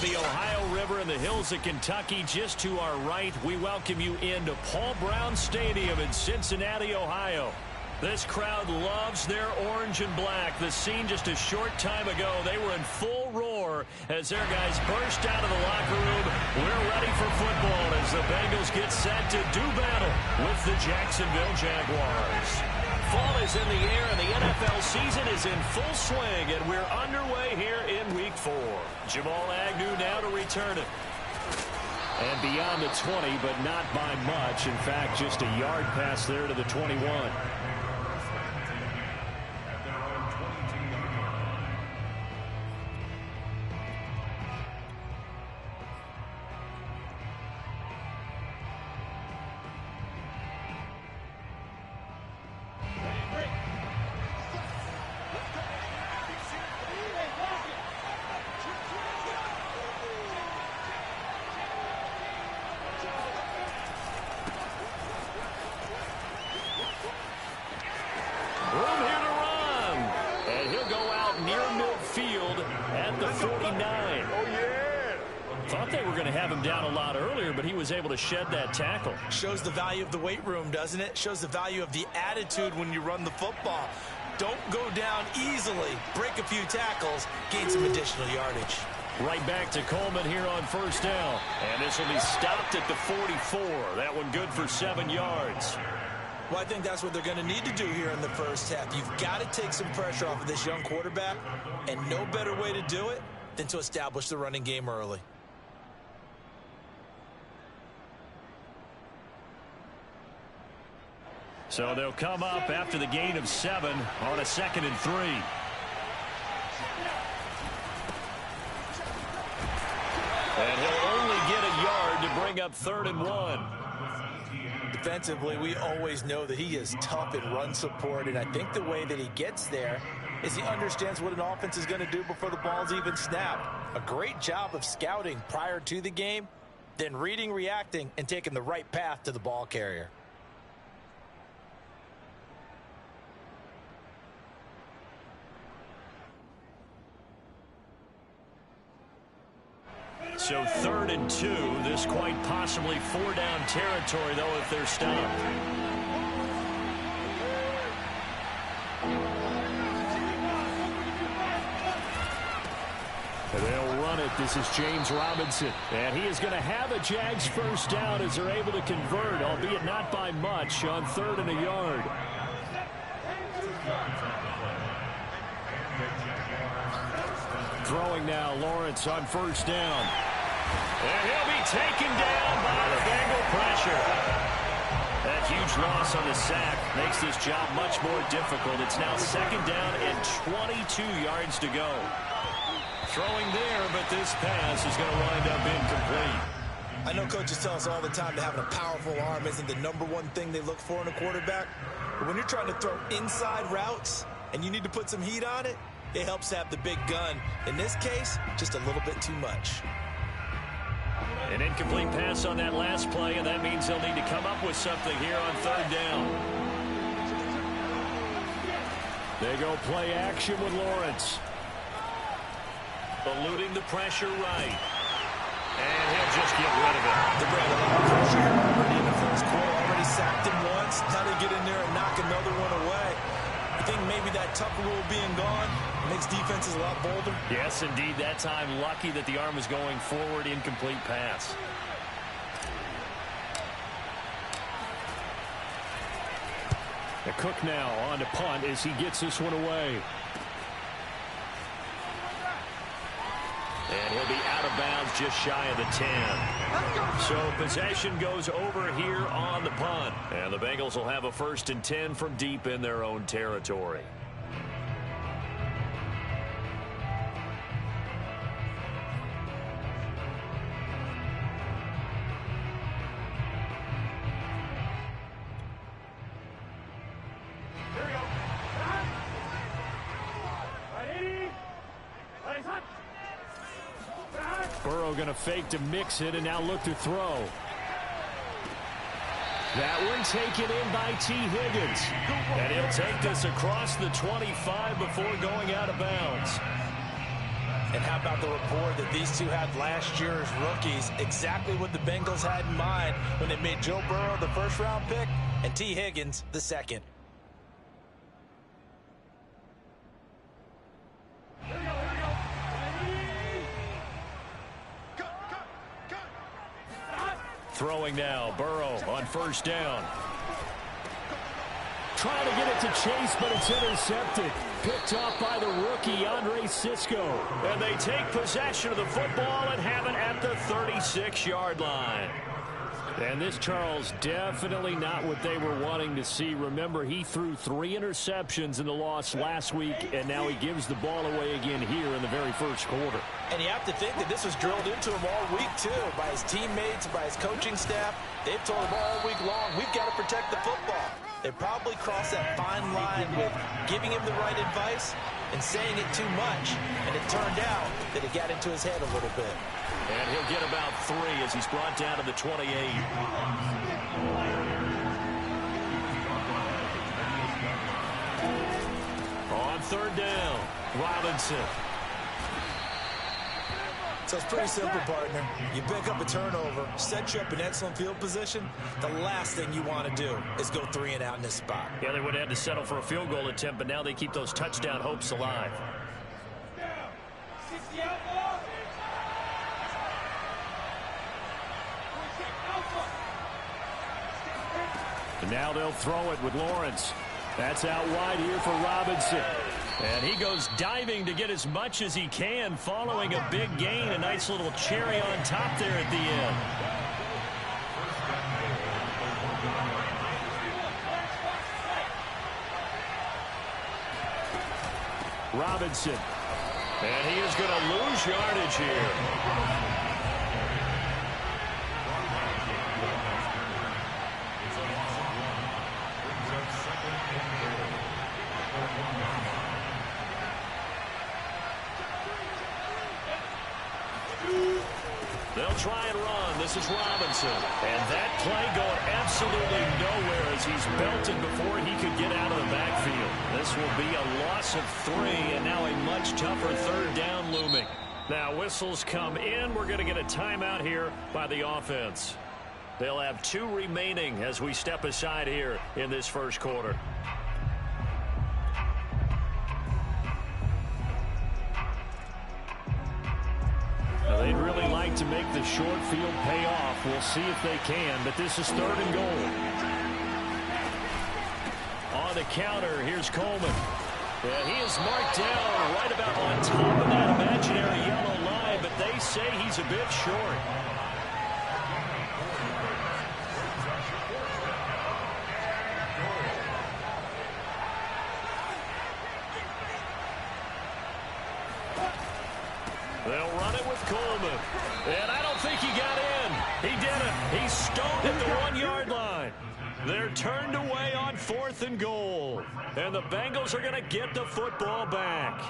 the Ohio River in the hills of Kentucky. Just to our right, we welcome you into Paul Brown Stadium in Cincinnati, Ohio. This crowd loves their orange and black. The scene just a short time ago, they were in full roar as their guys burst out of the locker room. We're ready for football as the Bengals get set to do battle with the Jacksonville Jaguars. Fall is in the air and the NFL season is in full swing, and we're underway here in Week 4. Jamal Agnew now to return it. And beyond the 20, but not by much. In fact, just a yard pass there to the 21. Able to shed that tackle. Shows the value of the weight room, doesn't it? Shows the value of the attitude when you run the football. Don't go down easily. Break a few tackles. Gain some additional yardage. Right back to Coleman here on first down. And this will be stopped at the 44. That one good for 7 yards. Well, I think that's what they're going to need to do here in the first half. You've got to take some pressure off of this young quarterback. And no better way to do it than to establish the running game early. So they'll come up after the gain of 7 on a 2nd and 3. And he'll only get a yard to bring up 3rd and 1. Defensively, we always know that he is tough in run support, and I think the way that he gets there is he understands what an offense is going to do before the ball's even snapped. A great job of scouting prior to the game, then reading, reacting, and taking the right path to the ball carrier. So 3rd and 2. This quite possibly 4-down territory, though, if they're stopped. They'll run it. This is James Robinson. And he is going to have a Jags first down as they're able to convert, albeit not by much, on 3rd and a yard. Throwing now, Lawrence on first down. And he'll be taken down by the Bengal pressure. That huge loss on the sack makes this job much more difficult. It's now 2nd down and 22 yards to go. Throwing there, but this pass is going to wind up incomplete. I know coaches tell us all the time that having a powerful arm isn't the #1 thing they look for in a quarterback. But when you're trying to throw inside routes and you need to put some heat on it, it helps have the big gun. In this case, just a little bit too much. An incomplete pass on that last play, and that means they'll need to come up with something here on 3rd down. They go play action with Lawrence. Eluding the pressure right. And he'll just get rid of it. The Brand a lot of pressure here already in the first quarter. Already sacked him once. Now they get in there and knock another one away. I think maybe that Tucker rule being gone makes defenses a lot bolder. Yes, indeed. That time, lucky that the arm was going forward. Incomplete pass. The Cook now on to punt as he gets this one away. And he'll be out of bounds just shy of the 10. So possession goes over here on the punt. And the Bengals will have a 1st and 10 from deep in their own territory. Burrow going to fake to mix it and now look to throw. That one taken in by T. Higgins. And he'll take this across the 25 before going out of bounds. And how about the rapport that these two had last year as rookies? Exactly what the Bengals had in mind when they made Joe Burrow the first-round pick and T. Higgins the second. Throwing now, Burrow on first down. Trying to get it to Chase, but it's intercepted. Picked off by the rookie, Andre Cisco. And they take possession of the football and have it at the 36-yard line. And this, Charles, definitely not what they were wanting to see. Remember, he threw 3 interceptions in the loss last week, and now he gives the ball away again here in the very first quarter. And you have to think that this was drilled into him all week, too, by his teammates, by his coaching staff. They've told him all week long, we've got to protect the football. They probably crossed that fine line with giving him the right advice and saying it too much. And it turned out that it got into his head a little bit. And he'll get about 3 as he's brought down to the 28. On third down, Robinson. So it's pretty simple, partner. You pick up a turnover, set you up in excellent field position. The last thing you want to do is go 3 and out in this spot. Yeah, they would have had to settle for a field goal attempt, but now they keep those touchdown hopes alive. And now they'll throw it with Lawrence. That's out wide here for Robinson. And he goes diving to get as much as he can following a big gain. A nice little cherry on top there at the end. Robinson. And he is going to lose yardage here. They'll try and run. This is Robinson. And that play going absolutely nowhere as he's belted before he could get out of the backfield. This will be a loss of 3 and now a much tougher third down looming. Now whistles come in. We're going to get a timeout here by the offense. They'll have 2 remaining as we step aside here in this first quarter. They'd really like to make the short field pay off. We'll see if they can, but this is 3rd and goal. On the counter, here's Coleman. And he is marked down right about on top of that imaginary yellow line, but they say he's a bit short. They'll run it with Coleman. And I don't think he got in. He didn't. He's stoned at the 1-yard line. They're turned away on 4th and goal. And the Bengals are going to get the football back.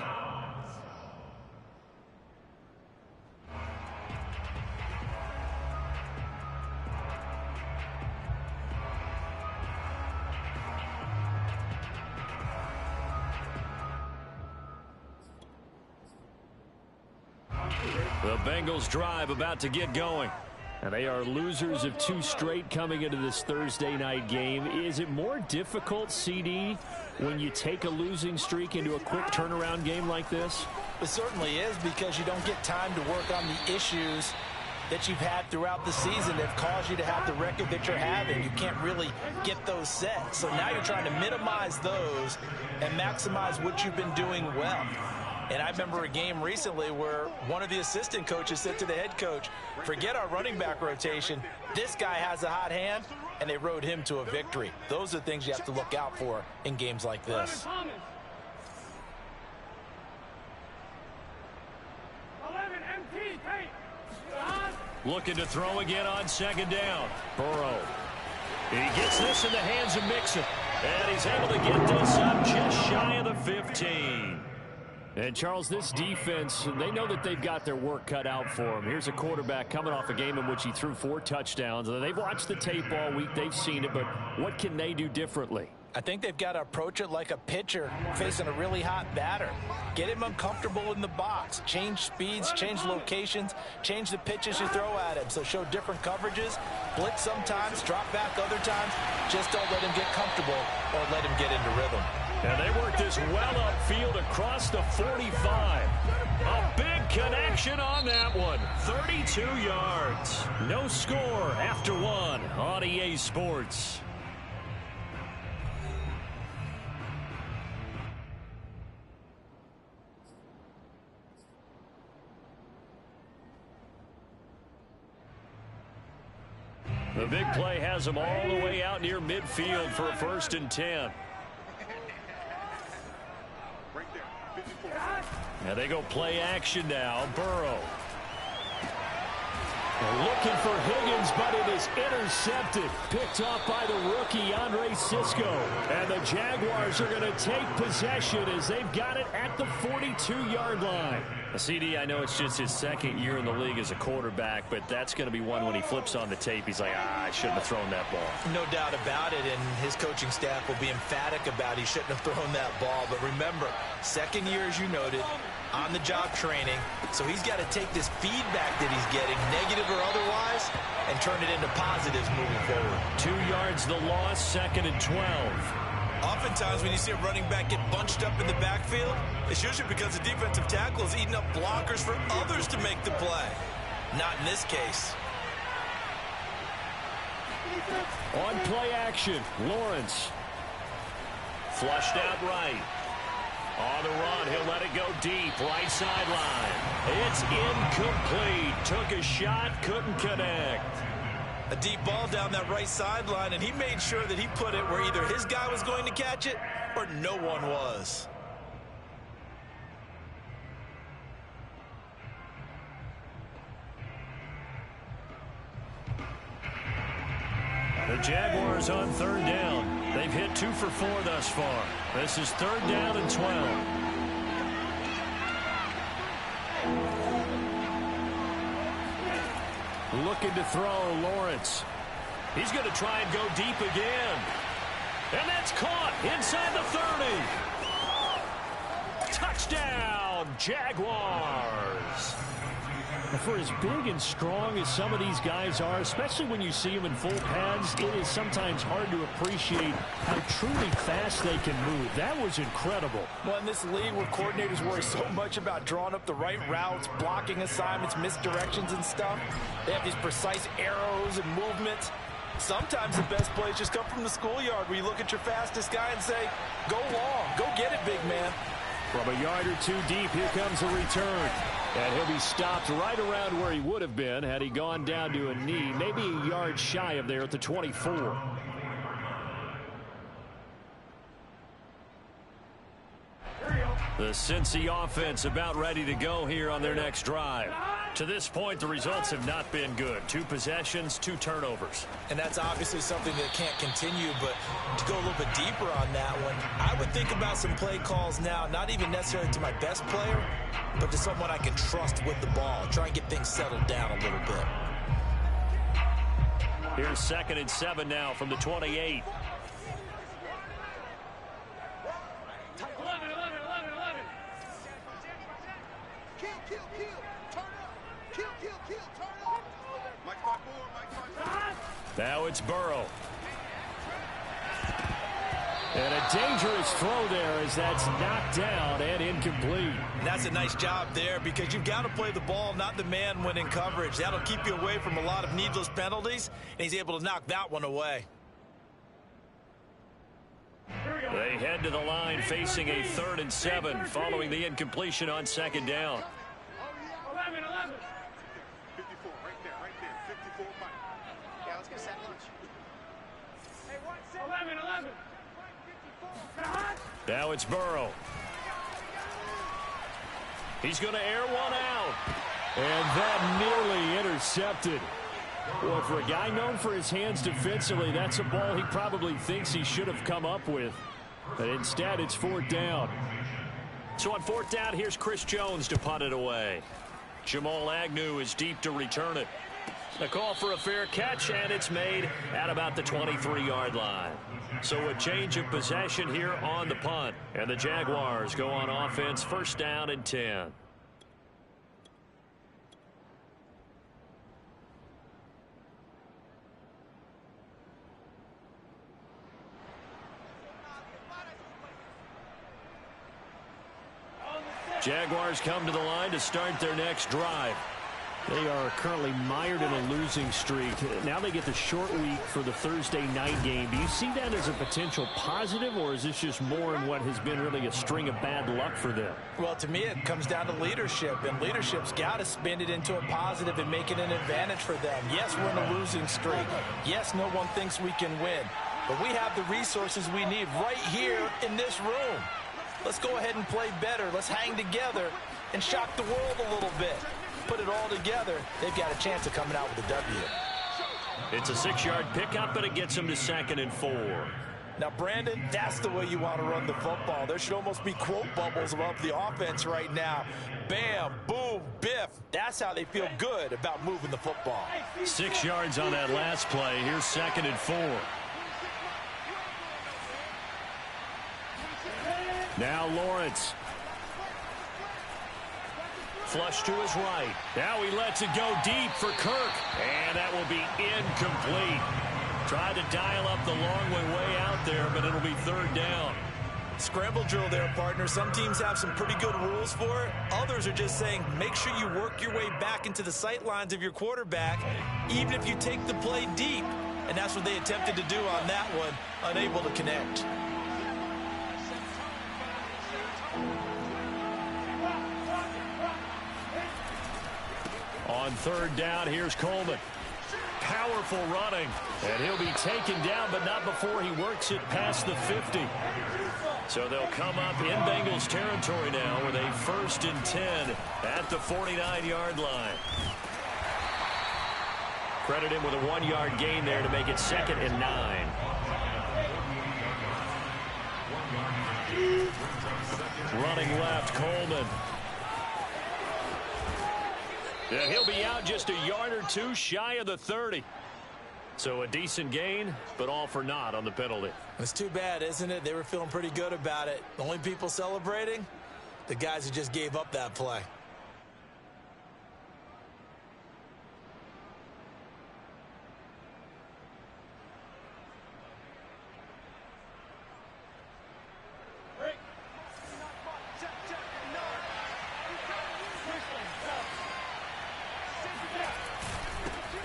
The Bengals drive about to get going. And they are losers of 2 straight coming into this Thursday night game. Is it more difficult, CD, when you take a losing streak into a quick turnaround game like this? It certainly is, because you don't get time to work on the issues that you've had throughout the season that have caused you to have the record that you're having. You can't really get those set. So now you're trying to minimize those and maximize what you've been doing well. And I remember a game recently where one of the assistant coaches said to the head coach, forget our running back rotation. This guy has a hot hand, and they rode him to a victory. Those are the things you have to look out for in games like this. Looking to throw again on 2nd down. Burrow. He gets this in the hands of Mixon. And he's able to get this up just shy of the 15. And, Charles, this defense, they know that they've got their work cut out for them. Here's a quarterback coming off a game in which he threw 4 touchdowns. They've watched the tape all week. They've seen it, but what can they do differently? I think they've got to approach it like a pitcher facing a really hot batter. Get him uncomfortable in the box. Change speeds, change locations, change the pitches you throw at him. So show different coverages, blitz sometimes, drop back other times. Just don't let him get comfortable or let him get into rhythm. And they work this well upfield across the 45. A big connection on that one. 32 yards. No score after one on EA Sports. The big play has them all the way out near midfield for a 1st and 10. Now they go play action now. Burrow. They're looking for Higgins, but it is intercepted. Picked off by the rookie, Andre Cisco. And the Jaguars are going to take possession as they've got it at the 42-yard line. CD, I know it's just his 2nd year in the league as a quarterback, but that's going to be one when he flips on the tape. He's like, I shouldn't have thrown that ball. No doubt about it, and his coaching staff will be emphatic about he shouldn't have thrown that ball. But remember, 2nd year, as you noted, on-the-job training. So he's got to take this feedback that he's getting, negative or otherwise, and turn it into positives moving forward. 2 yards the loss, 2nd and 12. Oftentimes when you see a running back get bunched up in the backfield, it's usually because the defensive tackle is eating up blockers for others to make the play. Not in this case. On play action, Lawrence. Flushed out right. On the run, he'll let it go deep, right sideline. It's incomplete. Took a shot, couldn't connect. A deep ball down that right sideline, and he made sure that he put it where either his guy was going to catch it or no one was. The Jaguars on 3rd down. They've hit 2 for 4 thus far. This is 3rd down and 12. Looking to throw, Lawrence. He's going to try and go deep again. And that's caught inside the 30. Touchdown, Jaguars. For as big and strong as some of these guys are, especially when you see them in full pads, it is sometimes hard to appreciate how truly fast they can move. That was incredible. Well, in this league where coordinators worry so much about drawing up the right routes, blocking assignments, misdirections and stuff, they have these precise arrows and movements. Sometimes the best plays just come from the schoolyard where you look at your fastest guy and say, go long, go get it, big man. From a yard or two deep, here comes a return. And he'll be stopped right around where he would have been had he gone down to a knee, maybe a yard shy of there at the 24. The Cincy offense about ready to go here on their next drive. To this point, the results have not been good. 2 possessions, 2 turnovers. And that's obviously something that can't continue, but to go a little bit deeper on that one, I would think about some play calls now, not even necessarily to my best player, but to someone I can trust with the ball. Try and get things settled down a little bit. Here's 2nd and 7 now from the 28. Now it's Burrow. And a dangerous throw there as that's knocked down and incomplete. And that's a nice job there because you've got to play the ball, not the man when in coverage. That'll keep you away from a lot of needless penalties, and he's able to knock that one away. They head to the line facing a 3rd and 7 following the incompletion on 2nd down. 11. 54, right there, 54, Mike. Yeah, let's get set lunch. Hey, 11. Now it's Burrow. He's going to air one out. And that nearly intercepted. Well, for a guy known for his hands defensively, that's a ball he probably thinks he should have come up with. But instead, it's 4th down. So on 4th down, here's Chris Jones to punt it away. Jamal Agnew is deep to return it. A call for a fair catch, and it's made at about the 23-yard line. So a change of possession here on the punt. And the Jaguars go on offense, first down and 10. Jaguars come to the line to start their next drive. They are currently mired in a losing streak. Now they get the short week for the Thursday night game. Do you see that as a potential positive, or is this just more in what has been really a string of bad luck for them? Well, to me, it comes down to leadership, and leadership's got to spin it into a positive and make it an advantage for them. Yes, we're in a losing streak. Yes, no one thinks we can win, but we have the resources we need right here in this room. Let's go ahead and play better. Let's hang together and shock the world a little bit. Put it all together, they've got a chance of coming out with a W. It's a 6-yard pickup, and it gets them to 2nd and 4. Now, Brandon, that's the way you want to run the football. There should almost be quote bubbles above the offense right now. Bam, boom, biff. That's how they feel good about moving the football. 6 yards on that last play. Here's 2nd and 4. Now Lawrence. Flush to his right. Now he lets it go deep for Kirk. And that will be incomplete. Tried to dial up the long way out there, but it'll be 3rd down. Scramble drill there, partner. Some teams have some pretty good rules for it. Others are just saying make sure you work your way back into the sight lines of your quarterback, even if you take the play deep. And that's what they attempted to do on that one, unable to connect. On 3rd down, here's Coleman. Powerful running. And he'll be taken down, but not before he works it past the 50. So they'll come up in Bengals territory now with a 1st and 10 at the 49-yard line. Credit him with a 1-yard gain there to make it 2nd and 9. Running left, Coleman. And he'll be out just a yard or two shy of the 30. So a decent gain, but all for naught on the penalty. It's too bad, isn't it? They were feeling pretty good about it. The only people celebrating, the guys who just gave up that play.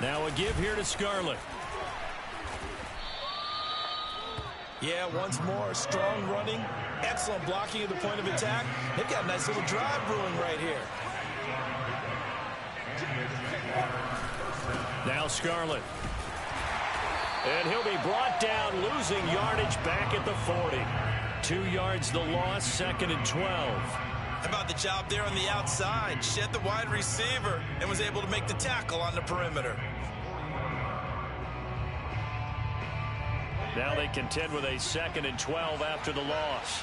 Now a give here to Scarlett. Yeah, once more, strong running, excellent blocking at the point of attack. They've got a nice little drive brewing right here. Now Scarlett. And he'll be brought down, losing yardage back at the 40. 2 yards the loss, 2nd and 12. How about the job there on the outside? Shed the wide receiver and was able to make the tackle on the perimeter. Now they contend with a 2nd and 12 after the loss.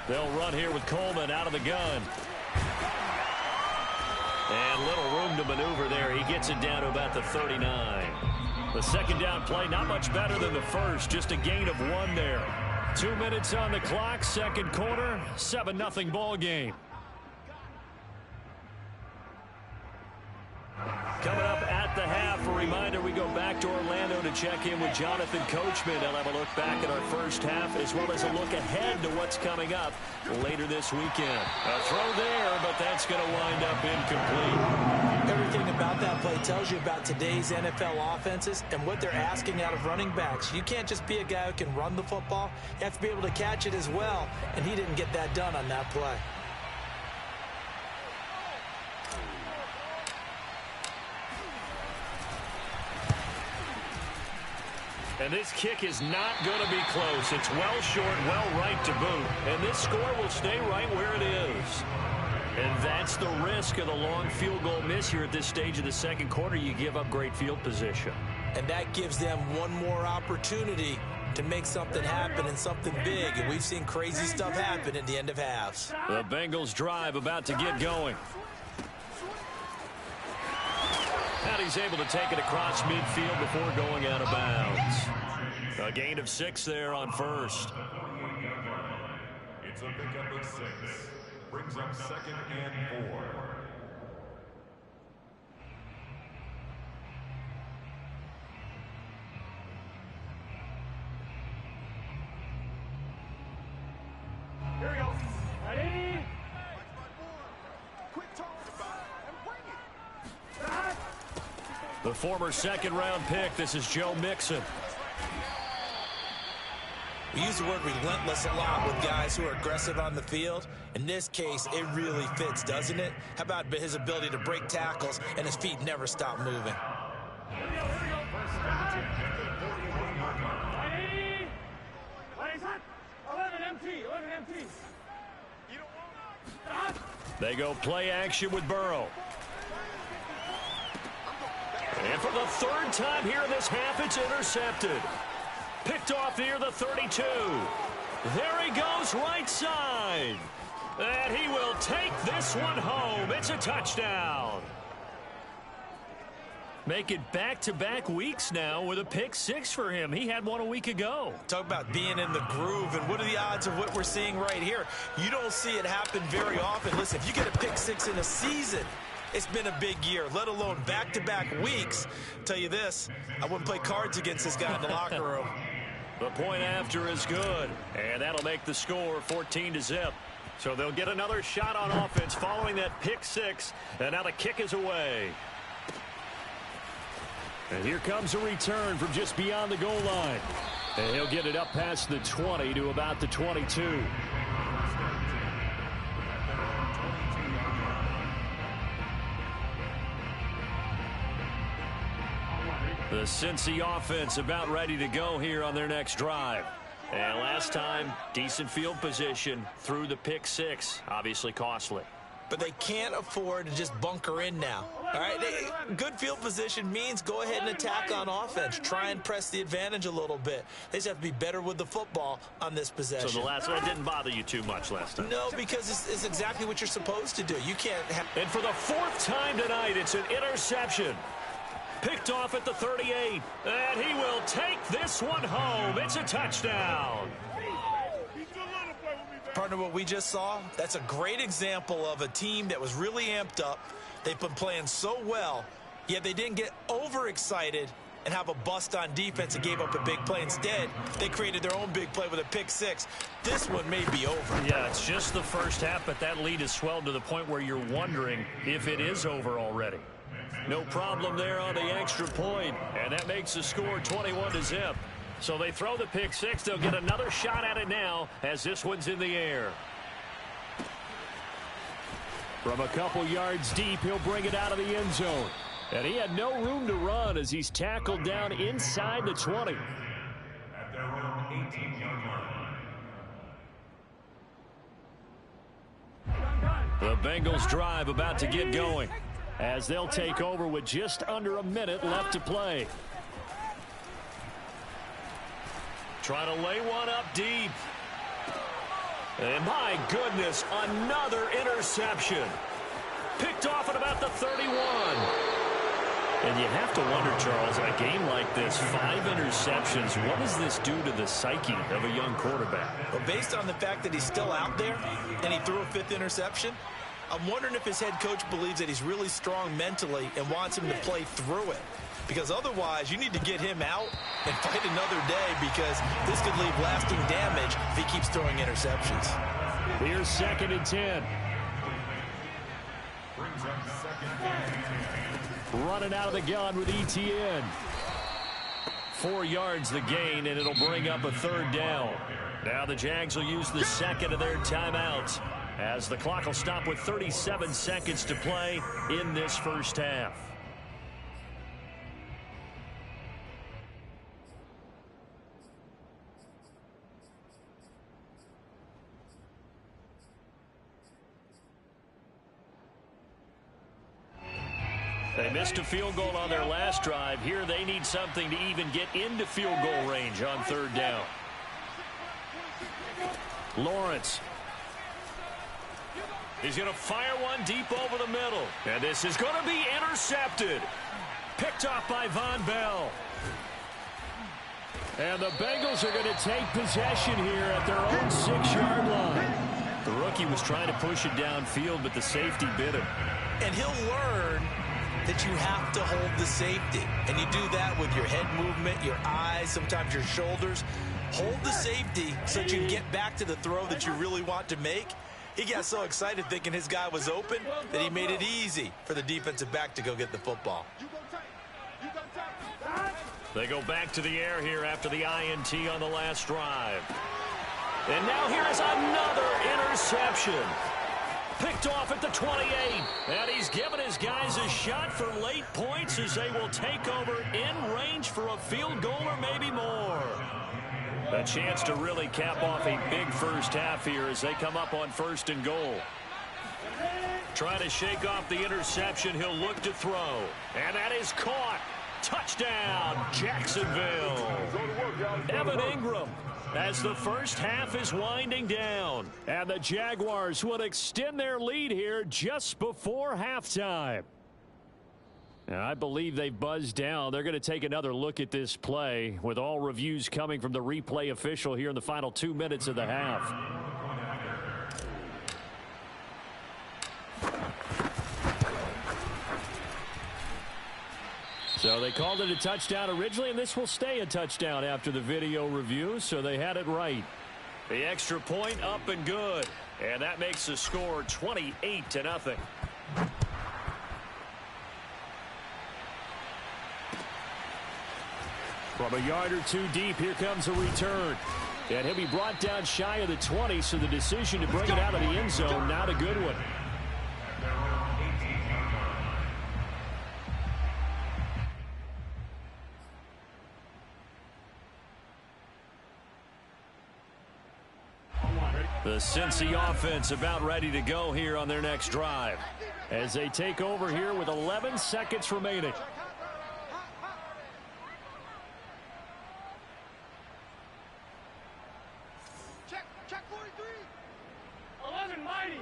They'll run here with Coleman out of the gun. And little room to maneuver there. He gets it down to about the 39. The 2nd down play, not much better than the first. Just a gain of 1 there. 2 minutes on the clock, 2nd quarter, 7-0 ball game. Coming up at the half, a reminder, we go back to Orlando to check in with Jonathan Coachman. They'll have a look back at our first half as well as a look ahead to what's coming up later this weekend. A throw there, but that's going to wind up incomplete. Everything about that play tells you about today's NFL offenses and what they're asking out of running backs. You can't just be a guy who can run the football. You have to be able to catch it as well, and he didn't get that done on that play. And this kick is not going to be close. It's well short, well right to boot. And this score will stay right where it is. And that's the risk of the long field goal miss here at this stage of the 2nd quarter. You give up great field position. and that gives them one more opportunity to make something happen and something big. And we've seen crazy stuff happen at the end of halves. The Bengals drive about to get going. And he's able to take it across midfield before going out of bounds. A gain of 6 there on first. It's a pickup of 6. Brings up 2nd and 4. Here we go. Ready? Quick toss and bring it. The former second-round pick. This is Joe Mixon. We use the word relentless a lot with guys who are aggressive on the field. In this case, it really fits, doesn't it? How about his ability to break tackles and his feet never stop moving? Here we go. Ready? 11 empty. 11 empty. You don't want it. They go play action with Burrow. And for the 3rd time here in this half, it's intercepted. Picked off near the 32. There he goes, right side. And he will take this one home. It's a touchdown. Make it back-to-back weeks now with a pick 6 for him. He had one a week ago. Talk about being in the groove, and what are the odds of what we're seeing right here? You don't see it happen very often. Listen, if you get a pick 6 in a season, it's been a big year, let alone back-to-back weeks. Tell you this, I wouldn't play cards against this guy in the locker room. The point after is good, and that'll make the score 14-0. So they'll get another shot on offense following that pick 6, and now the kick is away. And here comes a return from just beyond the goal line. And he'll get it up past the 20 to about the 22. The Cincy offense about ready to go here on their next drive. And last time, decent field position through the pick 6. Obviously costly. But they can't afford to just bunker in now. All right, good field position means go ahead and attack on offense. Try and press the advantage a little bit. They just have to be better with the football on this possession. So the last one didn't bother you too much last time? No, because it's exactly what you're supposed to do. You can't have... And for the 4th time tonight, it's an interception. Picked off at the 38. And he will take this one home. It's a touchdown. Partner, what we just saw, that's a great example of a team that was really amped up. They've been playing so well, yet they didn't get overexcited and have a bust on defense and gave up a big play. Instead, they created their own big play with a pick 6. This one may be over. Yeah, it's just the first half, but that lead has swelled to the point where you're wondering if it is over already. No problem there on the extra point, and that makes the score 21-0. So they throw the pick 6. They'll get another shot at it now as this one's in the air. From a couple yards deep, he'll bring it out of the end zone. And he had no room to run as he's tackled down inside the 20. At their own 18-yard line. The Bengals drive about to get going as they'll take over with just under a minute left to play. Trying to lay one up deep. And my goodness, another interception. Picked off at about the 31. And you have to wonder, Charles, in a game like this, 5 interceptions, what does this do to the psyche of a young quarterback? Well, based on the fact that he's still out there and he threw a 5th interception, I'm wondering if his head coach believes that he's really strong mentally and wants him to play through it. Because otherwise, you need to get him out and fight another day, because this could leave lasting damage if he keeps throwing interceptions. Here's 2nd and 10. Brings up 2nd and 10. Running out of the gun with ETN. 4 yards the gain, and it'll bring up a 3rd down. Now the Jags will use the 2nd of their timeouts as the clock will stop with 37 seconds to play in this first half. They missed a field goal on their last drive. Here they need something to even get into field goal range on third down. Lawrence. He's going to fire one deep over the middle. And this is going to be intercepted. Picked off by Von Bell. And the Bengals are going to take possession here at their own 6-yard line. The rookie was trying to push it downfield, but the safety bit him. And he'll learn that you have to hold the safety. And you do that with your head movement, your eyes, sometimes your shoulders. Hold the safety so that you can get back to the throw that you really want to make. He got so excited thinking his guy was open that he made it easy for the defensive back to go get the football. They go back to the air here after the INT on the last drive. And now here is another interception. Picked off at the 28. And he's given his guys a shot for late points as they will take over in range for a field goal or maybe more. A chance to really cap off a big first half here as they come up on 1st and goal. Trying to shake off the interception. He'll look to throw. And that is caught. Touchdown, Jacksonville. Evan Ingram as the first half is winding down. And the Jaguars will extend their lead here just before halftime. And I believe they've buzzed down. They're going to take another look at this play with all reviews coming from the replay official here in the final 2 minutes of the half. So they called it a touchdown originally, and this will stay a touchdown after the video review, so they had it right. The extra point up and good. And that makes the score 28-0. From a yard or two deep, here comes a return. And he'll be brought down shy of the 20, so the decision to bring it out of the end zone, not a good one. The Cincy offense about ready to go here on their next drive. As they take over here with 11 seconds remaining. Check 43. 11 mighty.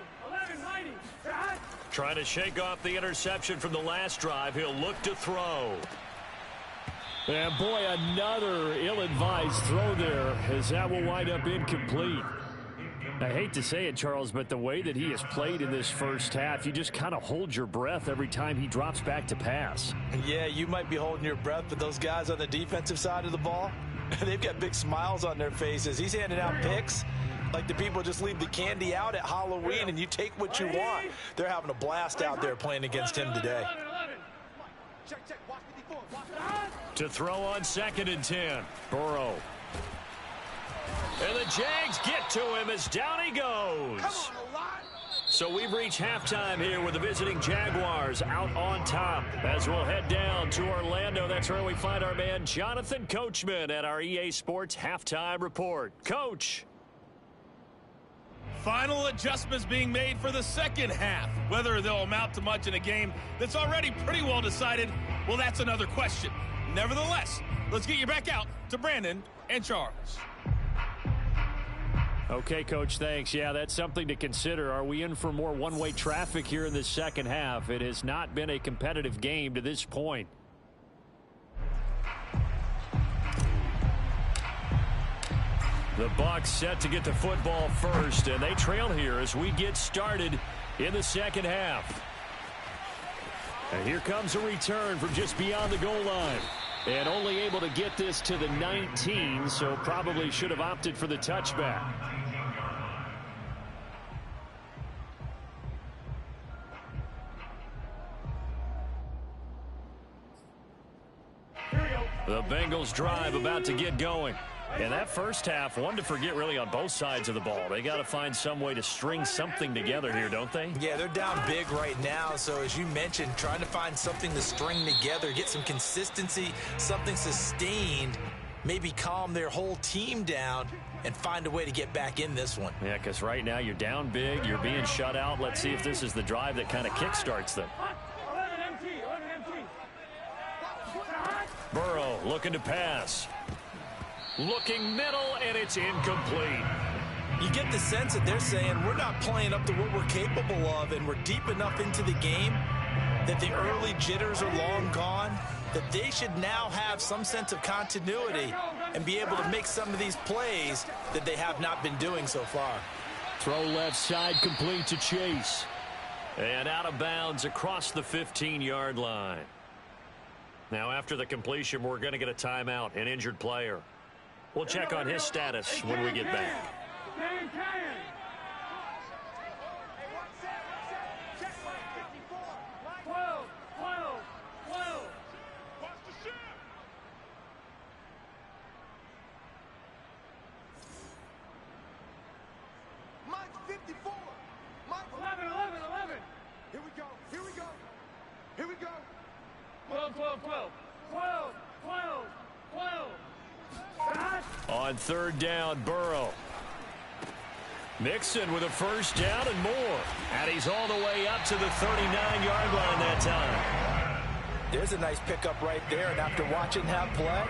Trying to shake off the interception from the last drive. He'll look to throw. And boy, another ill-advised throw there, as that will wind up incomplete. I hate to say it, Charles, but the way that he has played in this first half, you just kind of hold your breath every time he drops back to pass. Yeah, you might be holding your breath, but those guys on the defensive side of the ball, they've got big smiles on their faces. He's handing out picks like the people just leave the candy out at Halloween and you take what you want. They're having a blast out there playing against him today. Check. Watch 54. To throw on 2nd and 10. Burrow. And the Jags get to him as down he goes. So we've reached halftime here with the visiting Jaguars out on top. As we'll head down to Orlando, that's where we find our man Jonathan Coachman at our EA Sports Halftime Report. Coach. Final adjustments being made for the second half. Whether they'll amount to much in a game that's already pretty well decided, well, that's another question. Nevertheless, let's get you back out to Brandon and Charles. Okay, Coach, thanks. Yeah, that's something to consider. Are we in for more one-way traffic here in the second half? It has not been a competitive game to this point. The Bucs set to get the football first, and they trail here as we get started in the second half. And here comes a return from just beyond the goal line. And only able to get this to the 19, so probably should have opted for the touchback. The Bengals drive about to get going. And that first half, one to forget really on both sides of the ball. They got to find some way to string something together here, don't they? Yeah, they're down big right now. So as you mentioned, trying to find something to string together, get some consistency, something sustained, maybe calm their whole team down and find a way to get back in this one. Yeah, because right now you're down big, you're being shut out. Let's see if this is the drive that kind of kickstarts them. 11 MT. looking to pass. Looking middle, and it's incomplete. You get the sense that they're saying we're not playing up to what we're capable of, and we're deep enough into the game that the early jitters are long gone, that they should now have some sense of continuity and be able to make some of these plays that they have not been doing so far. Throw left side complete to Chase. And out of bounds across the 15-yard line. Now after the completion, we're going to get a timeout, an injured player. We'll check on his status when we get back. On third down, Burrow. Mixon with a first down and more. And he's all the way up to the 39-yard line that time. There's a nice pickup right there, and after watching that play,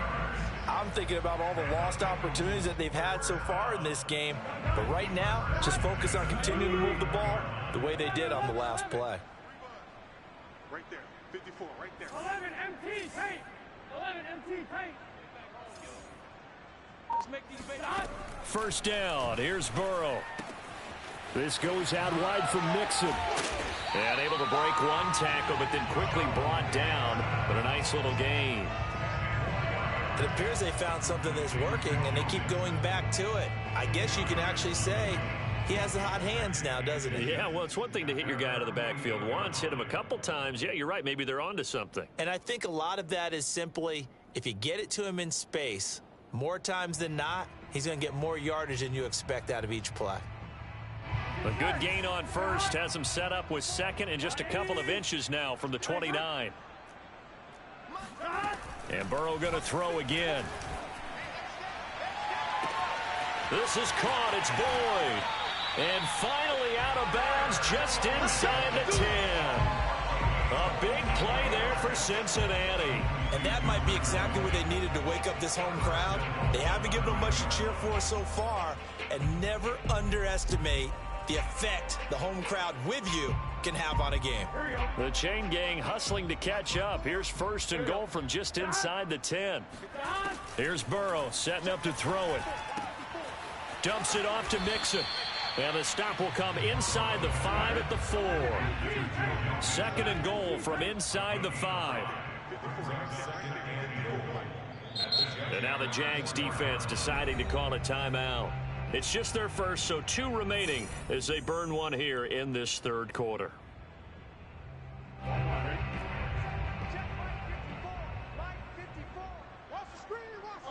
I'm thinking about all the lost opportunities that they've had so far in this game. But right now, just focus on continuing to move the ball the way they did on the last play. Right there, 54, right there. 11 MT, paint. 11 MT, paint. Let's make these big odds. First down, here's Burrow. This goes out wide from Mixon. And able to break one tackle, but then quickly brought down. But a nice little gain. It appears they found something that's working, and they keep going back to it. I guess you can actually say he has the hot hands now, doesn't he? Yeah, well, it's one thing to hit your guy out of the backfield once, hit him a couple times. Yeah, you're right. Maybe they're onto something. And I think a lot of that is simply if you get it to him in space, more times than not, he's going to get more yardage than you expect out of each play. A good gain on first has him set up with second and just a couple of inches now from the 29. And Burrow going to throw again. This is caught. It's Boyd. And finally out of bounds just inside the 10. A big play there for Cincinnati. And that might be exactly what they needed to wake up this home crowd. They haven't given them much to cheer for so far. And never underestimate the effect the home crowd with you can have on a game. The chain gang hustling to catch up. Here's first and goal from just inside the 10. Here's Burrow setting up to throw it. Dumps it off to Mixon. And the stop will come inside the 5 at the 4. Second and goal from inside the 5. And now the Jags defense deciding to call a timeout. It's just their first, so 2 remaining as they burn one here in this third quarter.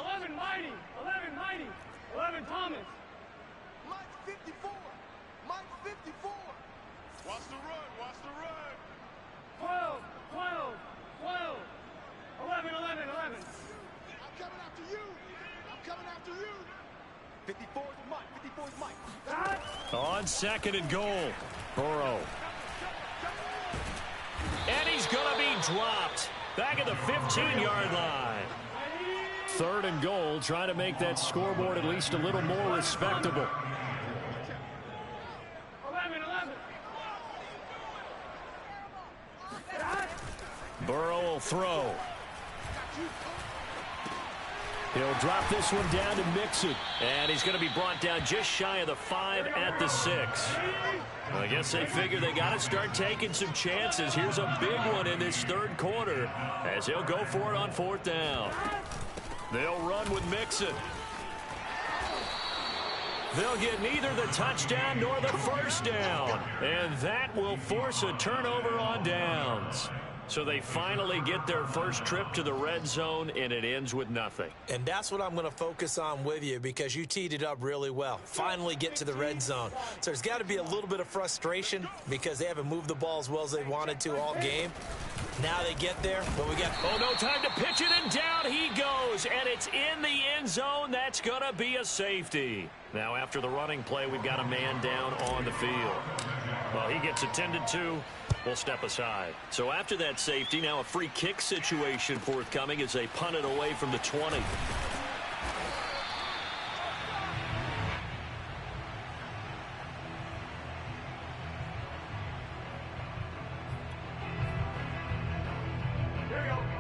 11 Mighty, 11 Mighty, 11 Thomas. Mike 54, Mike 54. Watch the run, watch the run. 12, 12, 12, 11, 11, 11. I'm coming after you. I'm coming after you. 54 is Mike, 54 is Mike. On second and goal, Burrow. And he's going to be dropped back at the 15-yard line. Third and goal, trying to make that scoreboard at least a little more respectable. 11, 11. Burrow will throw. He'll drop this one down to Mixon. And he's going to be brought down just shy of the 5 at the 6. I guess they figure they got to start taking some chances. Here's a big one in this third quarter as he'll go for it on fourth down. They'll run with Mixon. They'll get neither the touchdown nor the first down. And that will force a turnover on downs. So they finally get their first trip to the red zone, and it ends with nothing. And that's what I'm going to focus on with you because you teed it up really well. Finally get to the red zone. So there's got to be a little bit of frustration because they haven't moved the ball as well as they wanted to all game. Now they get there, but we got... Oh, no time to pitch it, and down he goes, and it's in the end zone. That's going to be a safety. Now, after the running play, we've got a man down on the field. Well, he gets attended to. We'll step aside. So after that safety, now a free kick situation forthcoming as they punt it away from the 20.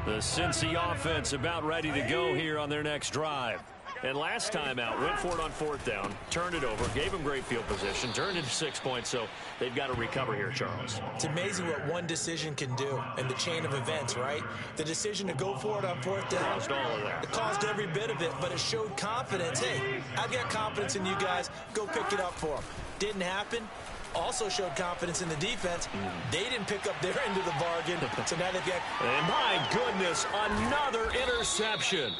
The Cincy offense about ready to go here on their next drive. And last time out, went for it on 4th down, turned it over, gave them great field position, turned into 6 points, so they've got to recover here, Charles. It's amazing what one decision can do in the chain of events, right? The decision to go for it on 4th down. Caused all of that. It caused every bit of it, but it showed confidence. Hey, I've got confidence in you guys. Go pick it up for them. Didn't happen. Also showed confidence in the defense. They didn't pick up their end of the bargain, so now they've got... And my goodness, another interception.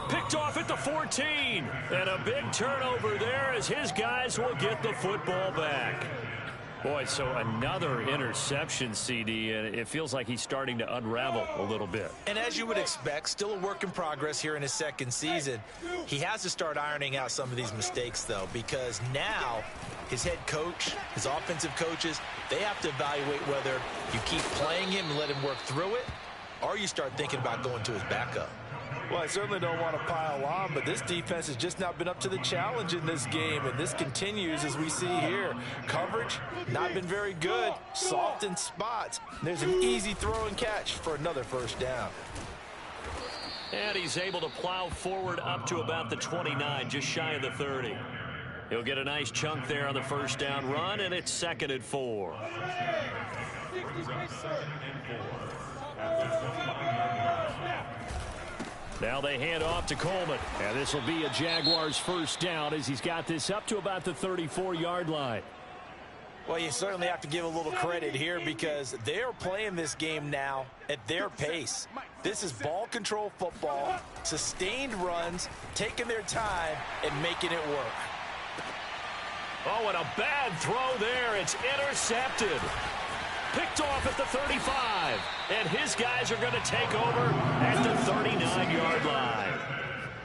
Picked off at the 14. And a big turnover there as his guys will get the football back. Boy, so another interception, CD, and it feels like he's starting to unravel a little bit. And as you would expect, still a work in progress here in his second season. He has to start ironing out some of these mistakes, though, because now his head coach, his offensive coaches, they have to evaluate whether you keep playing him and let him work through it, or you start thinking about going to his backup. Well, I certainly don't want to pile on, but this defense has just not been up to the challenge in this game, and this continues as we see here. Coverage, not been very good. Soft in spots. There's an easy throw and catch for another first down. And he's able to plow forward up to about the 29, just shy of the 30. He'll get a nice chunk there on the first down run, and it's 2nd and 4. Brings up 2nd and 4. Now they hand off to Coleman. And this will be a Jaguars first down as he's got this up to about the 34-yard line. Well, you certainly have to give a little credit here because they're playing this game now at their pace. This is ball control football, sustained runs, taking their time and making it work. Oh, and a bad throw there. It's intercepted. Picked off at the 35. And his guys are going to take over at the 39-yard line.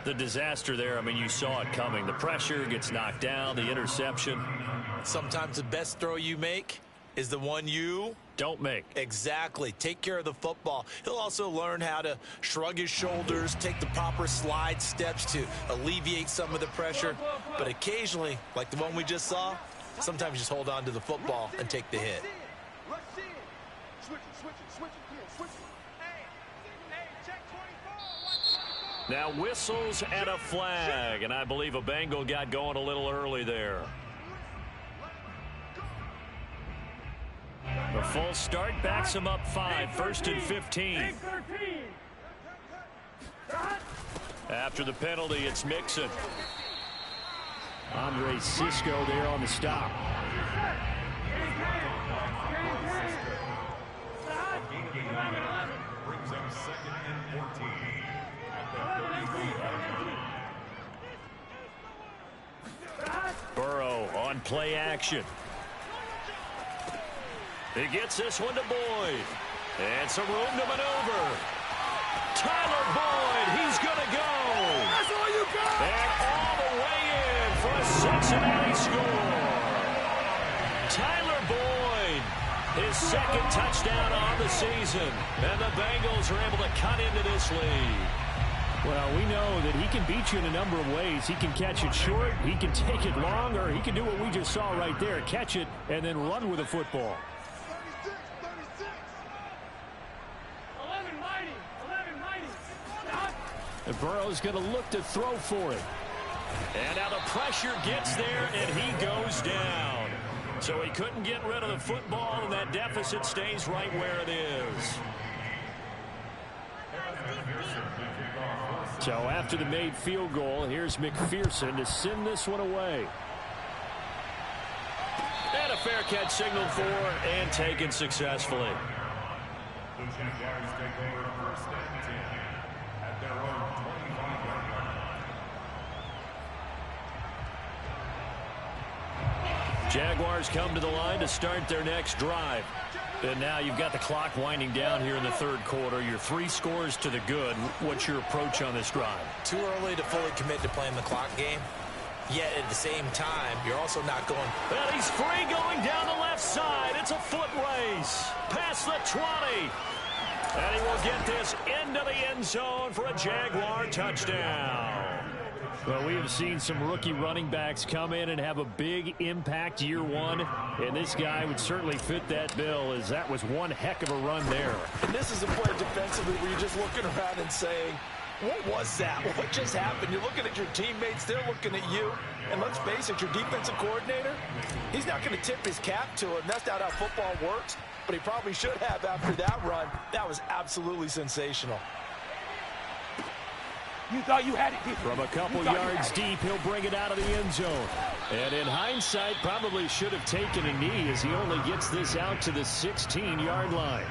The disaster there, I mean, you saw it coming. The pressure gets knocked down, the interception. Sometimes the best throw you make is the one you don't make. Exactly. Take care of the football. He'll also learn how to shrug his shoulders, take the proper slide steps to alleviate some of the pressure. But occasionally, like the one we just saw, sometimes just hold on to the football and take the hit. Now whistles and a flag, and I believe a Bengal got going a little early there. The full start backs him up 5, 1st and 15. After the penalty, it's Mixon. Andre Cisco there on the stop. Brings up 2nd and 14. Burrow on play action. He gets this one to Boyd. And some room to maneuver. Tyler Boyd, he's going to go. That's all you got. And all the way in for a Cincinnati score. Tyler Boyd, his 2nd touchdown on the season. And the Bengals are able to cut into this lead. Well, we know that he can beat you in a number of ways. He can catch it short, he can take it long, or he can do what we just saw right there, catch it and then run with the football. 11 mighty. And Burrow's going to look to throw for it. And now the pressure gets there, and he goes down. So he couldn't get rid of the football, and that deficit stays right where it is. So after the made field goal, here's McPherson to send this one away. And a fair catch signaled for and taken successfully. The Jaguars take over 1st and 10 at their own 25-yard line. Jaguars come to the line to start their next drive. And now you've got the clock winding down here in the third quarter. You're 3 scores to the good. What's your approach on this drive? Too early to fully commit to playing the clock game. Yet at the same time, you're also not going. And he's free going down the left side. It's a foot race. Past the 20. And he will get this into the end zone for a Jaguar touchdown. Well, we have seen some rookie running backs come in and have a big impact year one. And this guy would certainly fit that bill, as that was one heck of a run there. And this is a play defensively where you're just looking around and saying, what was that? What just happened? You're looking at your teammates. They're looking at you. And let's face it, your defensive coordinator, he's not going to tip his cap to him. That's not how football works. But he probably should have after that run. That was absolutely sensational. You thought you had it. From a couple yards deep, he'll bring it out of the end zone. And in hindsight, probably should have taken a knee as he only gets this out to the 16-yard line.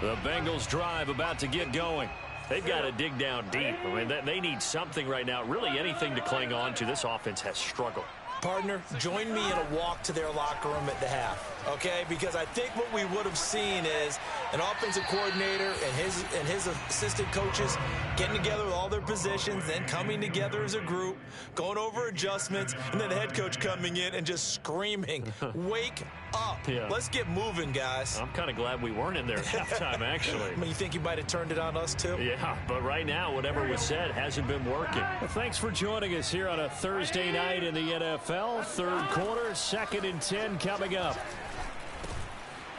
The Bengals drive about to get going. They've got to dig down deep. I mean, they need something right now, really anything to cling on to. This offense has struggled. Partner, join me in a walk to their locker room at the half, okay? Because I think what we would have seen is an offensive coordinator and his assistant coaches getting together with all their positions, then coming together as a group, going over adjustments, and then the head coach coming in and just screaming, wake up. Yeah. Let's get moving, guys. I'm kind of glad we weren't in there at halftime, actually. I mean, you think you might have turned it on us, too? Yeah, but right now, whatever was said hasn't been working. Well, thanks for joining us here on a Thursday night in the NFL. Third quarter, 2nd and 10 coming up.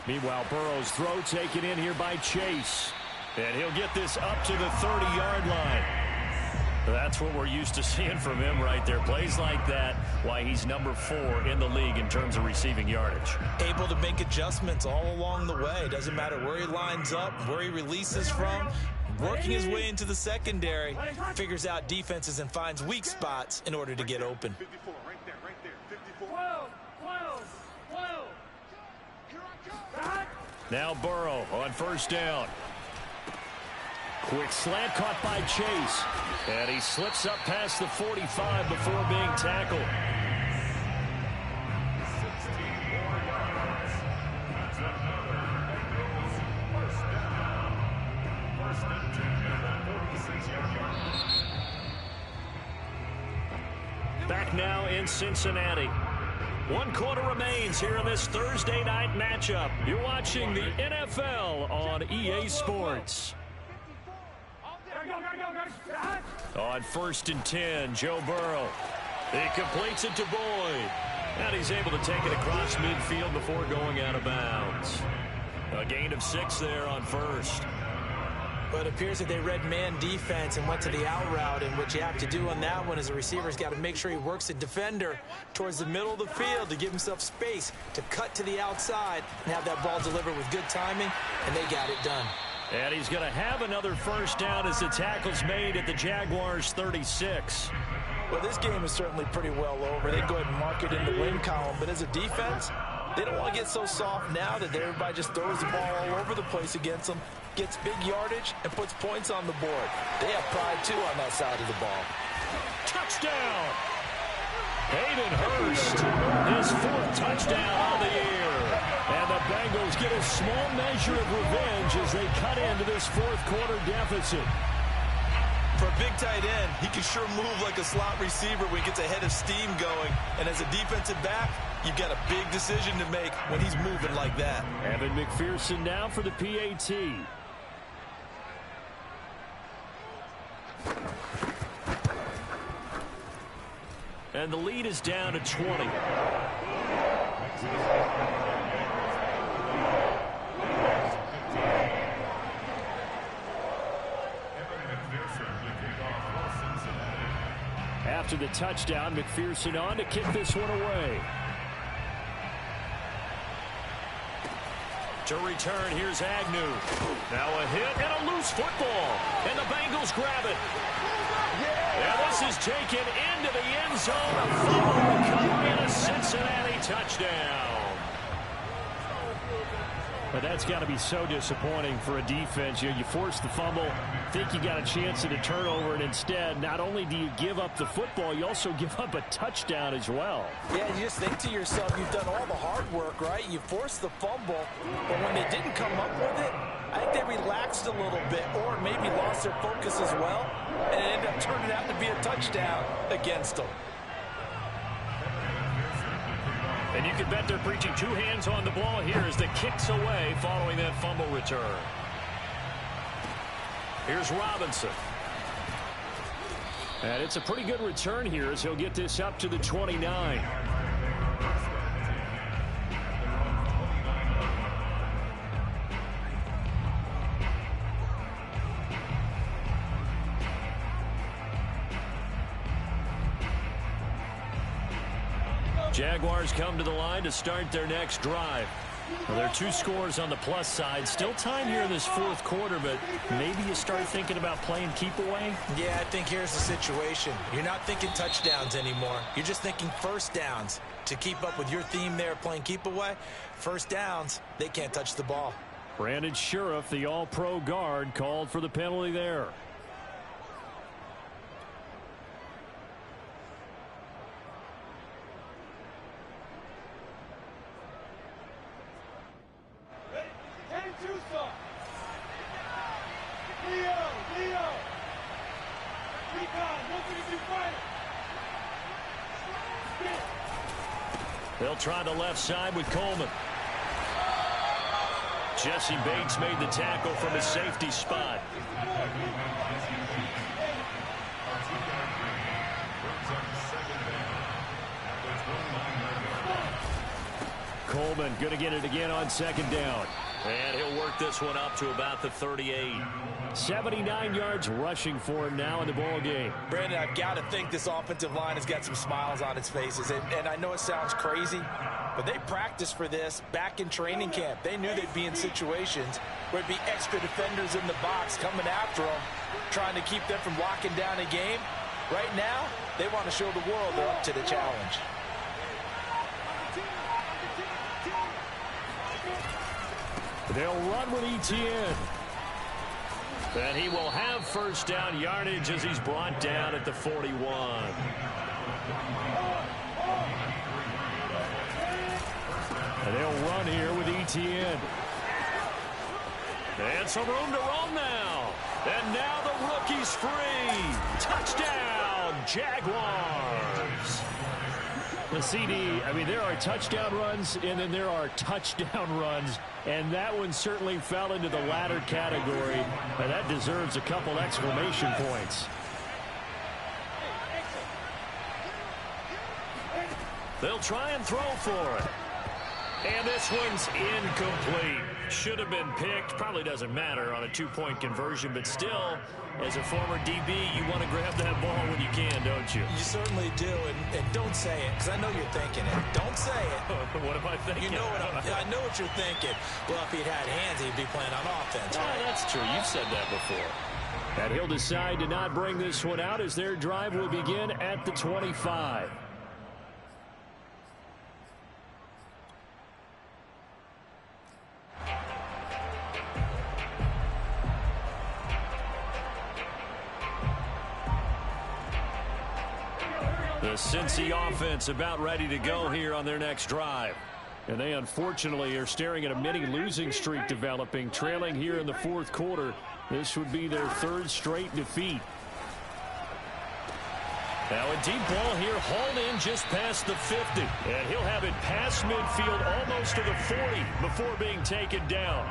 Meanwhile, Burrow's throw taken in here by Chase. And he'll get this up to the 30-yard line. That's what we're used to seeing from him right there. Plays like that, why he's number 4 in the league in terms of receiving yardage. Able to make adjustments all along the way. Doesn't matter where he lines up, where he releases from. Working his way into the secondary, figures out defenses and finds weak spots in order to get open. 54, right there, 54. 12. Now Burrow on first down. Quick slant caught by Chase. And he slips up past the 45 before being tackled. Back now in Cincinnati. 1 quarter remains here in this Thursday night matchup. You're watching the NFL on EA Sports. On 1st and 10, Joe Burrow. He completes it to Boyd. And he's able to take it across midfield before going out of bounds. A gain of 6 there on first. But it appears that they read man defense and went to the out route, and what you have to do on that one is the receiver's got to make sure he works the defender towards the middle of the field to give himself space to cut to the outside and have that ball delivered with good timing, and they got it done. And he's going to have another first down as the tackle's made at the Jaguars' 36. Well, this game is certainly pretty well over. They go ahead and mark it in the win column, but as a defense, they don't want to get so soft now that everybody just throws the ball all over the place against them, gets big yardage, and puts points on the board. They have pride, too, on that side of the ball. Touchdown! Hayden Hurst, his 4th touchdown on the year. And the Bengals get a small measure of revenge as they cut into this 4th quarter deficit. For a big tight end, he can sure move like a slot receiver when he gets a head of steam going. And as a defensive back, you've got a big decision to make when he's moving like that. Evan McPherson now for the PAT. And the lead is down to 20. After the touchdown, McPherson on to kick this one away. To return, here's Agnew. Now a hit and a loose football. And the Bengals grab it. And this is taken into the end zone. A fumble recovery and a Cincinnati touchdown. But that's got to be so disappointing for a defense. You force the fumble, think you got a chance at a turnover, and instead, not only do you give up the football, you also give up a touchdown as well. Yeah, you just think to yourself, you've done all the hard work, right? You forced the fumble, but when they didn't come up with it, I think they relaxed a little bit or maybe lost their focus as well, and it ended up turning out to be a touchdown against them. And you can bet they're preaching two hands on the ball here as the kick's away following that fumble return. Here's Robinson. And it's a pretty good return here as he'll get this up to the 29. Jaguars come to the line to start their next drive. Well, there are two scores on the plus side. Still time here in this fourth quarter, but maybe you start thinking about playing keep away? Yeah, I think here's the situation. You're not thinking touchdowns anymore. You're just thinking first downs. To keep up with your theme there, playing keep away, first downs, they can't touch the ball. Brandon Sheriff, the all-pro guard, called for the penalty there. They'll try the left side with Coleman. Jesse Bates made the tackle from his safety spot. Coleman going to get it again on second down. And he'll work this one up to about the 38. 79 yards rushing for him now in the ball game. Brandon, I've got to think this offensive line has got some smiles on its faces. And I know it sounds crazy, but they practiced for this back in training camp. They knew they'd be in situations where it'd be extra defenders in the box coming after them, trying to keep them from locking down a game. Right now, they want to show the world they're up to the challenge. They'll run with Etienne. And he will have first down yardage as he's brought down at the 41. And they'll run here with Etienne. And some room to roam now. And now the rookie's free. Touchdown, Jaguars. The CD, I mean, there are touchdown runs, and then there are touchdown runs, and that one certainly fell into the latter category, and that deserves a couple exclamation points. They'll try and throw for it. And this one's incomplete. Should have been picked. Probably doesn't matter on a two-point conversion, but still, as a former DB, you want to grab that ball when you can, don't you? You certainly do, and don't say it, because I know you're thinking it. Don't say it. What am I thinking? You know what I know what you're thinking. Well, if he'd had hands, he'd be playing on offense. Right? That's true. You've said that before. And he'll decide to not bring this one out as their drive will begin at the 25. The Cincy offense about ready to go here on their next drive. And they unfortunately are staring at a mini losing streak developing, trailing here in the fourth quarter. This would be their third straight defeat. Now a deep ball here, hauled in just past the 50. And he'll have it past midfield almost to the 40 before being taken down.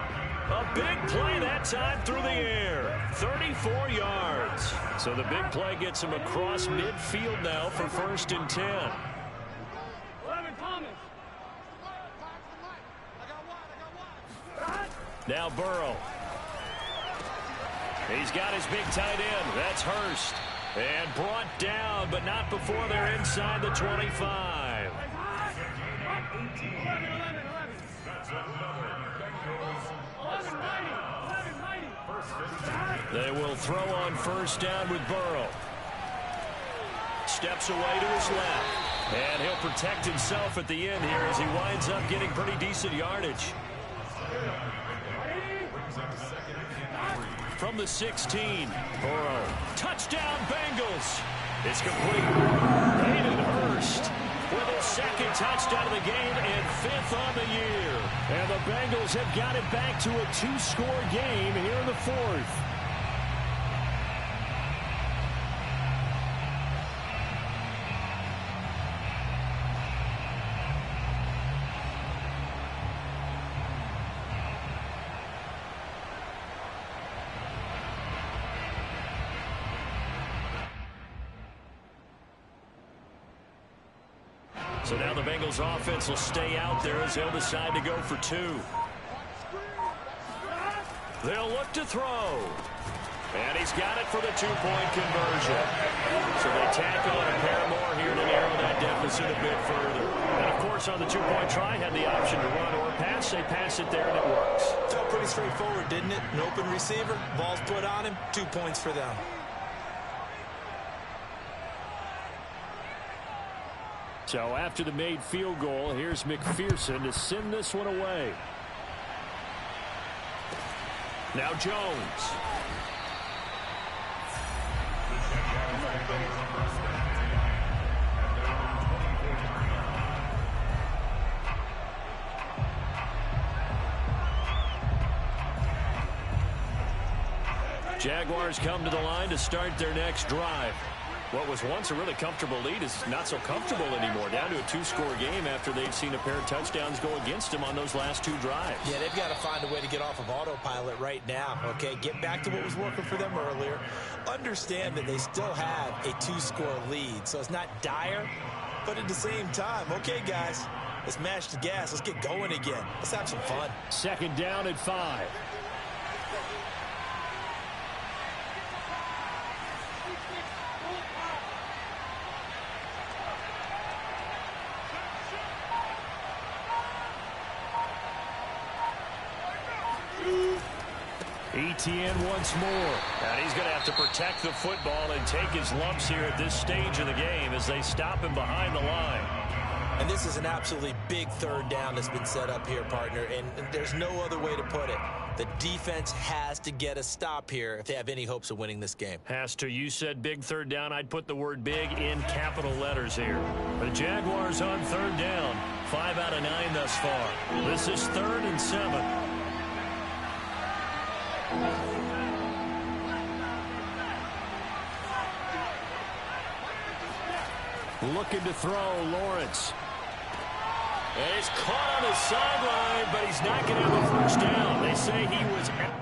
A big play that time through the air. 34 yards. So the big play gets him across midfield now for 1st and 10. Now Burrow. He's got his big tight end. That's Hurst. And brought down, but not before they're inside the 25. They will throw on 1st down with Burrow. Steps away to his left. And he'll protect himself at the end here as he winds up getting pretty decent yardage. From the 16, Burrow. Touchdown, Bengals. It's complete. Hayden Hurst with his second touchdown of the game and 5th on the year. And the Bengals have got it back to a 2-score game here in the 4th. So now the Bengals offense will stay out there as they'll decide to go for 2. They'll look to throw. And he's got it for the 2-point conversion. So they tack on a pair more here to narrow that deficit a bit further. And, of course, on the 2-point try, had the option to run or pass. They pass it there, and it works. Felt pretty straightforward, didn't it? An open receiver, ball's put on him, 2 points for them. So after the made field goal, here's McPherson to send this one away. Now Jones. Jaguars come to the line to start their next drive. What was once a really comfortable lead is not so comfortable anymore. Down to a 2-score game after they've seen a pair of touchdowns go against them on those last 2 drives. Yeah, they've got to find a way to get off of autopilot right now, okay? Get back to what was working for them earlier. Understand that they still have a 2-score lead, so it's not dire, but at the same time, okay, guys, let's mash the gas. Let's get going again. Let's have some fun. 2nd down and 5. Etienne once more. And he's going to have to protect the football and take his lumps here at this stage of the game as they stop him behind the line. And this is an absolutely big 3rd down that's been set up here, partner, and there's no other way to put it. The defense has to get a stop here if they have any hopes of winning this game. Has to. You said big 3rd down. I'd put the word big in capital letters here. The Jaguars on 3rd down. 5 out of 9 thus far. This is 3rd and 7. Looking to throw, Lawrence. And he's caught on the sideline, but he's not going to have a first down. They say he was out.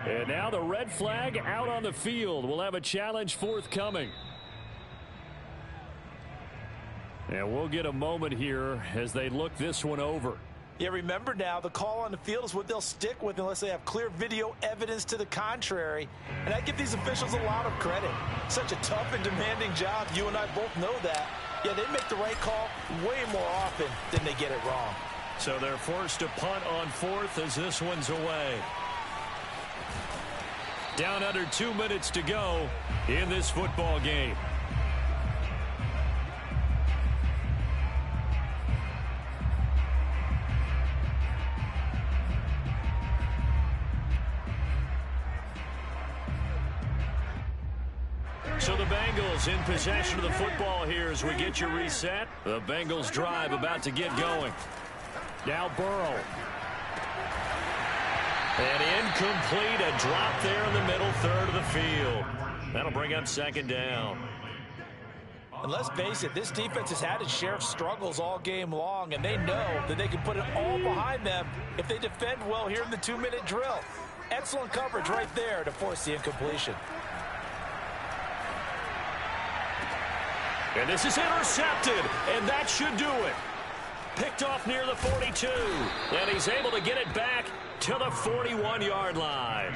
And now the red flag out on the field. We'll have a challenge forthcoming. And we'll get a moment here as they look this one over. Yeah, remember now, the call on the field is what they'll stick with unless they have clear video evidence to the contrary. And I give these officials a lot of credit. Such a tough and demanding job. You and I both know that. Yeah, they make the right call way more often than they get it wrong. So they're forced to punt on 4th as this one's away. Down under 2 minutes to go in this football game. So the Bengals in possession of the football here as we get you reset. The Bengals drive about to get going. Now Burrow. And incomplete, a drop there in the middle 3rd of the field. That'll bring up 2nd down. And let's face it, this defense has had its share of struggles all game long, and they know that they can put it all behind them if they defend well here in the 2-minute drill. Excellent coverage right there to force the incompletion. And this is intercepted, and that should do it. Picked off near the 42, and he's able to get it back to the 41-yard line.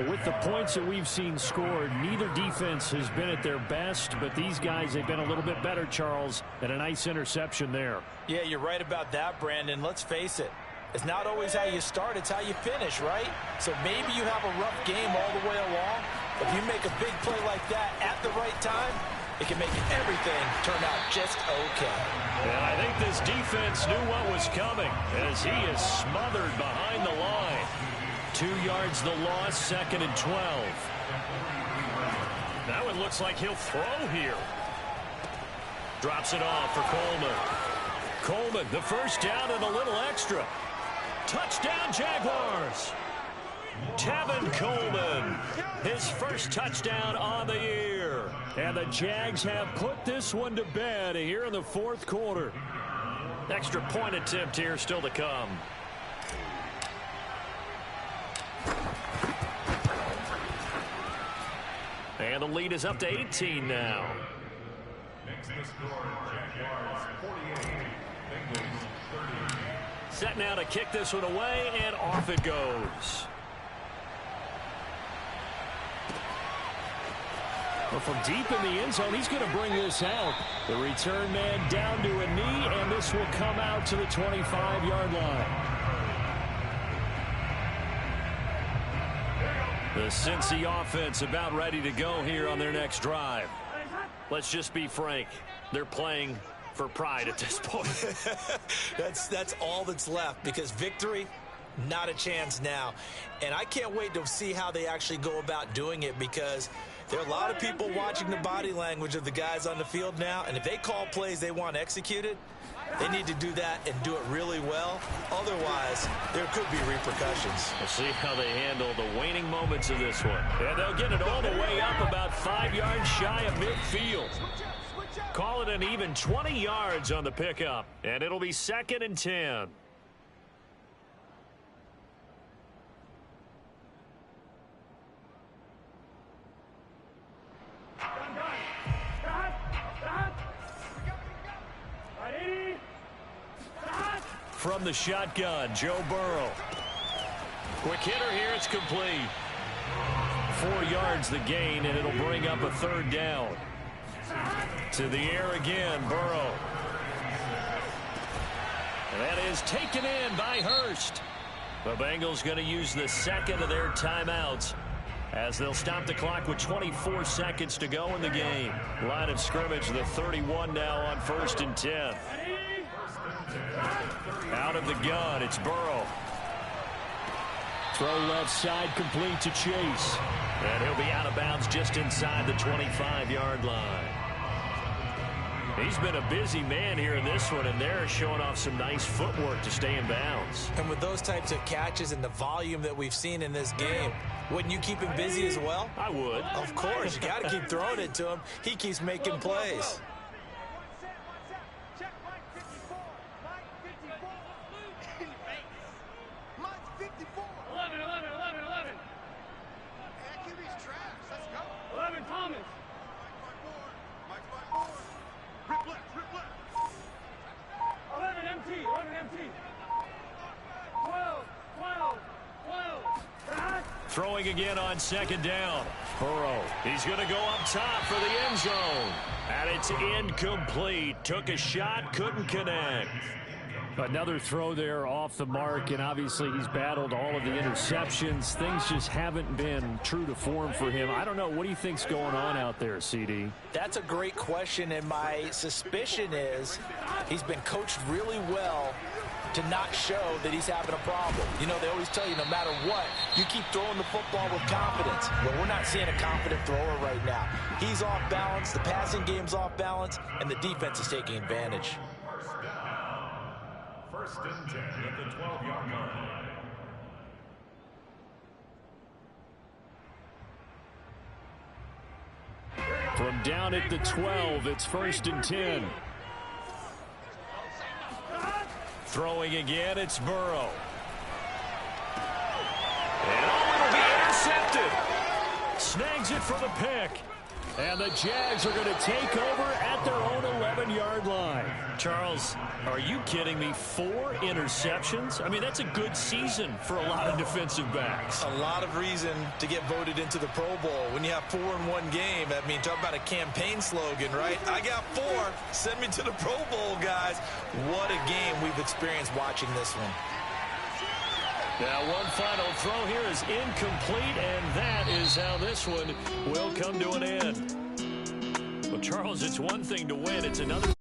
With the points that we've seen scored, neither defense has been at their best, but these guys have been a little bit better, Charles, and a nice interception there. Yeah, you're right about that, Brandon. Let's face it. It's not always how you start, it's how you finish, right? So maybe you have a rough game all the way along. If you make a big play like that at the right time, it can make everything turn out just okay. And I think this defense knew what was coming as he is smothered behind the line. 2 yards the loss, 2nd and 12. That one looks like he'll throw here. Drops it off for Coleman. Coleman, the first down and a little extra. Touchdown, Jaguars. Tevin Coleman, his first touchdown on the year. And the Jags have put this one to bed here in the 4th quarter. Extra point attempt here still to come. And the lead is up to 18 now. Next to score, Jaguars 48, Bengals 30. Set now to kick this one away, and off it goes. Well, from deep in the end zone, he's going to bring this out. The return man down to a knee, and this will come out to the 25-yard line. The Cincy offense about ready to go here on their next drive. Let's just be frank. They're playing for pride at this point. That's all that's left, because victory, not a chance now. And I can't wait to see how they actually go about doing it, because there are a lot of people watching the body language of the guys on the field now, and if they call plays they want executed, they need to do that and do it really well. Otherwise, there could be repercussions. We'll see how they handle the waning moments of this one. And they'll get it all the way up about 5 yards shy of midfield. Call it an even 20 yards on the pickup, and it'll be 2nd and 10. From the shotgun, Joe Burrow. Quick hitter here, it's complete. 4 yards the gain, and it'll bring up a 3rd down. To the air again, Burrow. And that is taken in by Hurst. The Bengals going to use the 2nd of their timeouts as they'll stop the clock with 24 seconds to go in the game. Line of scrimmage, the 31 now on 1st and 10. Out of the gun, it's Burrow. Throw left side, complete to Chase. And he'll be out of bounds just inside the 25-yard line. He's been a busy man here in this one, and they're showing off some nice footwork to stay in bounds. And with those types of catches and the volume that we've seen in this game, wouldn't you keep him busy as well? I would. Of course, you got to keep throwing it to him. He keeps making plays. Throwing again on 2nd down. Burrow, he's going to go up top for the end zone. And it's incomplete. Took a shot, couldn't connect. Another throw there off the mark, and obviously he's battled all of the interceptions. Things just haven't been true to form for him. I don't know. What do you think's going on out there, CD? That's a great question, and my suspicion is he's been coached really well to not show that he's having a problem. You know, they always tell you no matter what, you keep throwing the football with confidence. But we're not seeing a confident thrower right now. He's off balance, the passing game's off balance, and the defense is taking advantage. 1st and 10 at the 12-yard line. From down at the 12, it's 1st and 10. Throwing again, it's Burrow. And it'll be intercepted. Snags it for the pick. And the Jags are going to take over at their own 11-yard line. Charles, are you kidding me? 4 interceptions? I mean, that's a good season for a lot of defensive backs. A lot of reason to get voted into the Pro Bowl. When you have 4 in one game, I mean, talk about a campaign slogan, right? I got 4. Send me to the Pro Bowl, guys. What a game we've experienced watching this one. Now, one final throw here is incomplete, and that is how this one will come to an end. But Charles, it's one thing to win. It's another.